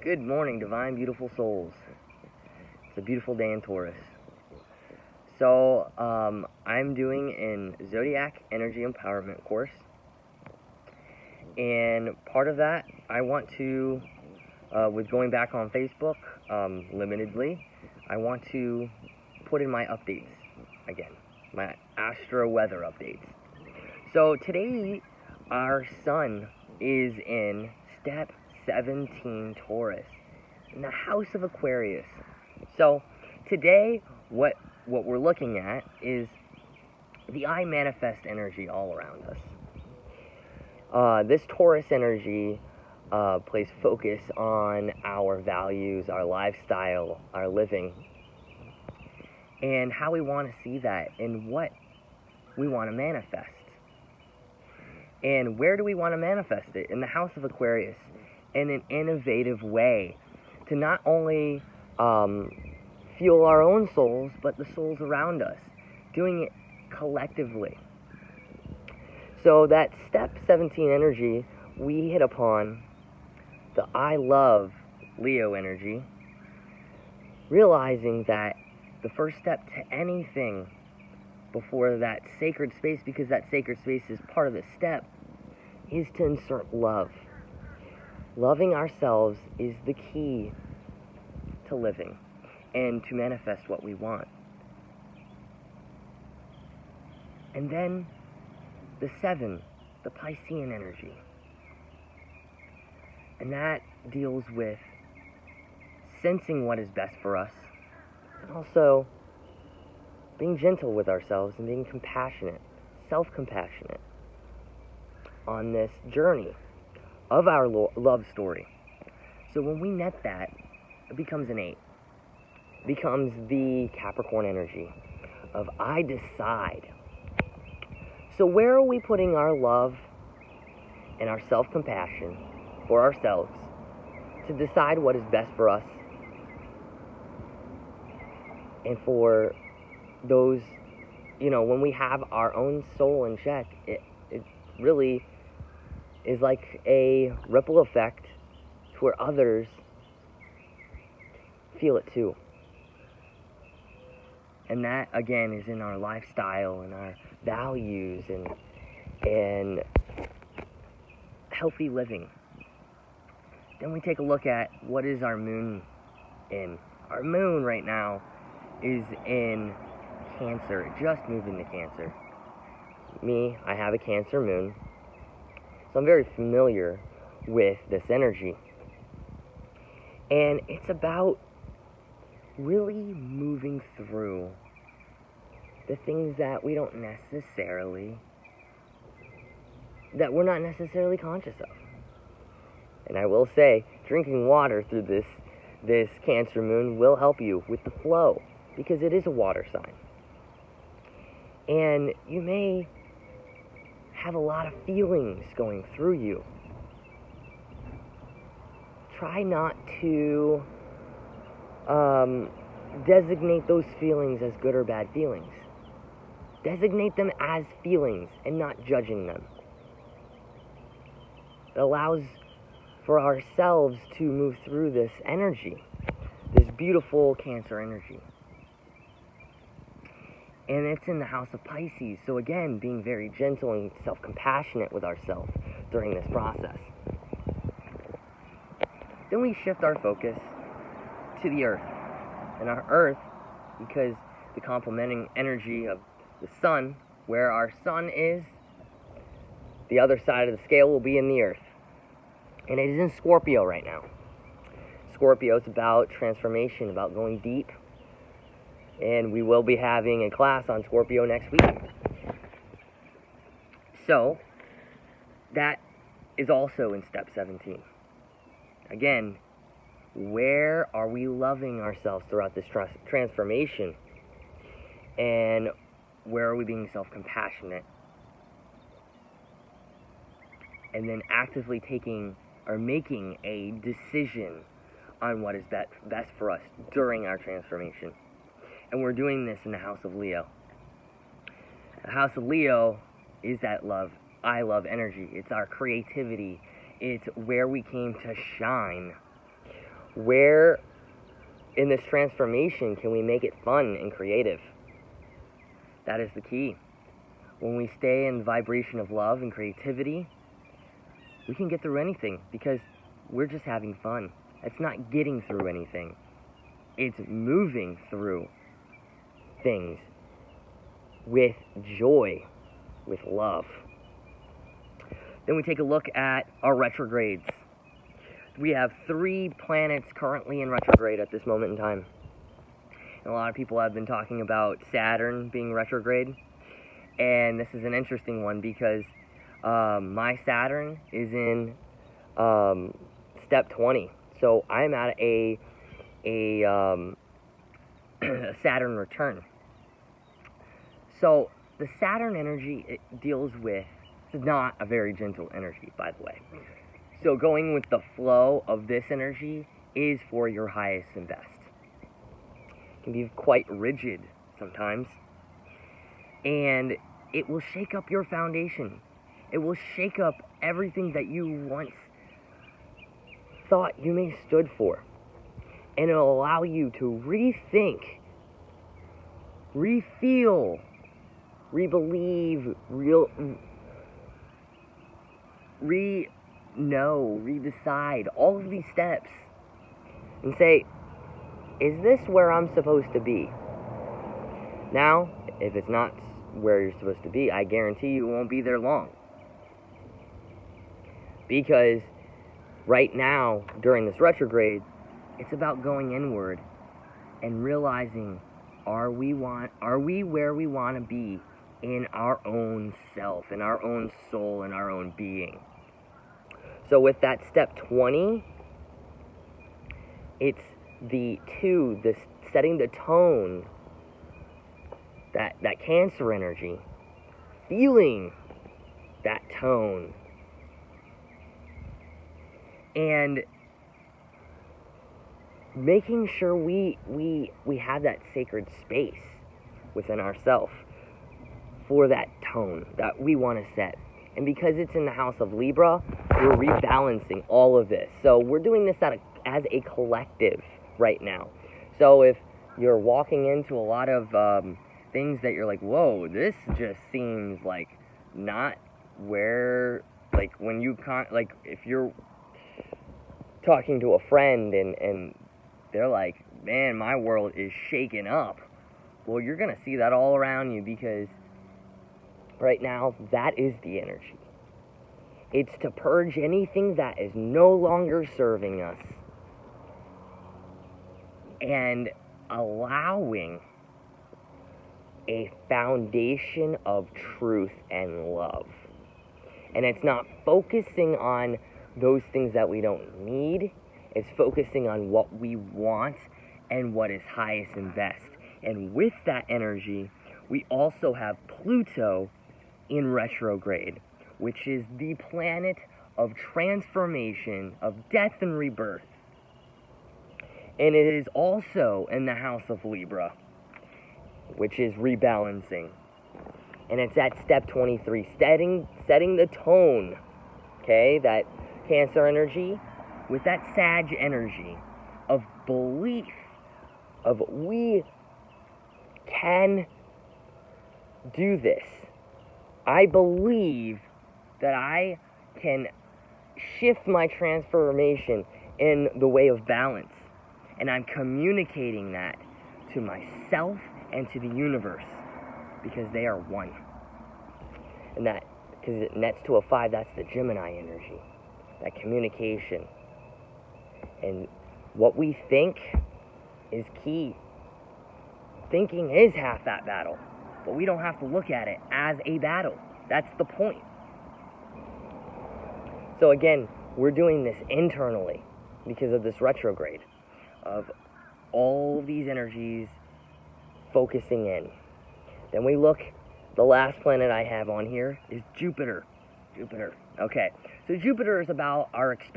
Good morning, divine, beautiful souls. It's a beautiful day in Taurus. So, I'm doing an Zodiac Energy Empowerment course. And part of that, I want to, with going back on Facebook, limitedly, I want to put in my updates again. My Astro weather updates. So, today, our sun is in step 17 Taurus in the house of Aquarius. So today what we're looking at is the I manifest energy all around us. This Taurus energy plays focus on our values, our lifestyle, our living, and how we want to see that and what we want to manifest. And where do we want to manifest it? In the house of Aquarius, in an innovative way, to not only fuel our own souls, but the souls around us, doing it collectively. So that step 17 energy, we hit upon the I love Leo energy, realizing that the first step to anything before that sacred space, because that sacred space is part of the step, is to insert love. Loving ourselves is the key to living and to manifest what we want. And then the 7, the Piscean energy. And that deals with sensing what is best for us, and also being gentle with ourselves and being compassionate, self-compassionate on this journey of our love story. So when we net that, it becomes an 8. It becomes the Capricorn energy of I decide. So where are we putting our love and our self-compassion for ourselves to decide what is best for us and for those, when we have our own soul in check, it really is like a ripple effect to where others feel it too. And that, again, is in our lifestyle and our values and healthy living. Then we take a look at what is our moon in. Our moon right now is in Cancer. It just moved into Cancer. Me, I have a Cancer moon. So I'm very familiar with this energy. And it's about really moving through the things that we're not necessarily conscious of. And I will say, drinking water through this Cancer moon will help you with the flow, because it is a water sign. And you may have a lot of feelings going through you. Try not to designate those feelings as good or bad feelings. Designate them as feelings and not judging them. It allows for ourselves to move through this energy, this beautiful Cancer energy. And it's in the house of Pisces. So again, being very gentle and self-compassionate with ourselves during this process. Then we shift our focus to the Earth. And our Earth, because the complementing energy of the Sun, where our Sun is, the other side of the scale will be in the Earth. And it is in Scorpio right now. Scorpio is about transformation, about going deep. And we will be having a class on Scorpio next week. So, that is also in step 17. Again, where are we loving ourselves throughout this transformation? And where are we being self-compassionate? And then actively taking or making a decision on what is best for us during our transformation. And we're doing this in the house of Leo. The house of Leo is that love, I love energy. It's our creativity. It's where we came to shine. where in this transformation can we make it fun and creative? That is the key. When we stay in the vibration of love and creativity, we can get through anything because we're just having fun. It's not getting through anything. It's moving through things with joy, with love. Then we take a look at our retrogrades. We have 3 planets currently in retrograde at this moment in time. And a lot of people have been talking about Saturn being retrograde. And this is an interesting one because my Saturn is in step 20. So I'm at a Saturn return. So the Saturn energy it deals with, it's not a very gentle energy, by the way. So going with the flow of this energy is for your highest and best. It can be quite rigid sometimes. And it will shake up your foundation. It will shake up everything that you once thought you may stood for. And it'll allow you to rethink, re-feel, re-believe, re-know, re-decide, all of these steps. And say, is this where I'm supposed to be? Now, if it's not where you're supposed to be, I guarantee you won't be there long. Because right now, during this retrograde, it's about going inward and realizing, are we where we want to be in our own self, in our own soul, in our own being? So with that step 20, it's the setting the tone, that Cancer energy, feeling that tone, and making sure we have that sacred space within ourselves for that tone that we want to set. And because it's in the house of Libra, we're rebalancing all of this. So we're doing this as a collective right now. So if you're walking into a lot of things that you're like, whoa, this just seems like not where, like when you like if you're talking to a friend and they're like, man, my world is shaking up. Well, you're going to see that all around you because right now, that is the energy. It's to purge anything that is no longer serving us and allowing a foundation of truth and love. And it's not focusing on those things that we don't need. It's focusing on what we want and what is highest and best. And with that energy, we also have Pluto in retrograde, which is the planet of transformation, of death and rebirth. And it is also in the house of Libra, which is rebalancing. And it's at step 23, setting the tone, okay, that Cancer energy with that Sag energy of belief, of we can do this. I believe that I can shift my transformation in the way of balance. And I'm communicating that to myself and to the universe because they are one. And that, because it nets to a 5, that's the Gemini energy. That communication. And what we think is key. Thinking is half that battle. But we don't have to look at it as a battle. That's the point. So again, we're doing this internally because of this retrograde of all these energies focusing in. Then we look, the last planet I have on here is Jupiter. Okay, so Jupiter is about our expansion.